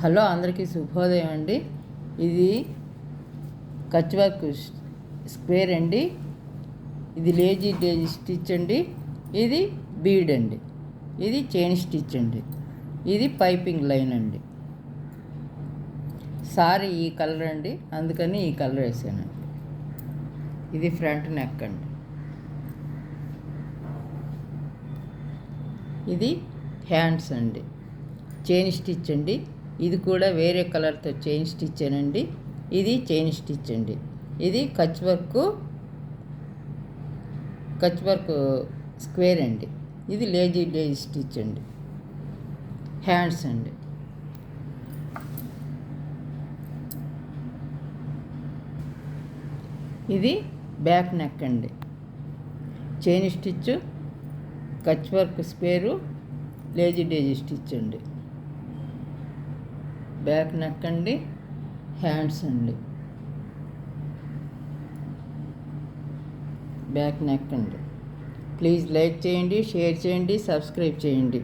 Hello, అందరికీ శుభోదయం అండి. ఇది కచ్ వర్క్ స్క్వేర్ అండి. ఇది లేజీ స్టిచ్ అండి. ఇది బీడ్ అండి. ఇది చైన్ స్టిచ్ అండి. ఇది పైపింగ్ లైన్ అండి. సారీ ఈ కలర్ అండి, అందుకని ఈ కలర్ వేసానండి. ఇది ఫ్రంట్ నెక్ అండి. ఇది హ్యాండ్స్ అండి. చైన్ స్టిచ్ అండి. ఇది కూడా వేరే కలర్తో చైన్ స్టిచ్ అండి. ఇది చైన్ స్టిచ్ అండి. ఇది కచ్ వర్క్ స్క్వేర్ అండి. ఇది లేజీ స్టిచ్ అండి. హ్యాండ్స్ అండి. ఇది బ్యాక్ నెక్ అండి. Chain stitch, Kutch work square, lazy stitch అండి. బ్యాక్ నెక్ అండి. హ్యాండ్స్ అండి. బ్యాక్ నెక్ అండి. ప్లీజ్ లైక్ చేయండి, షేర్ చేయండి, సబ్స్క్రైబ్ చేయండి.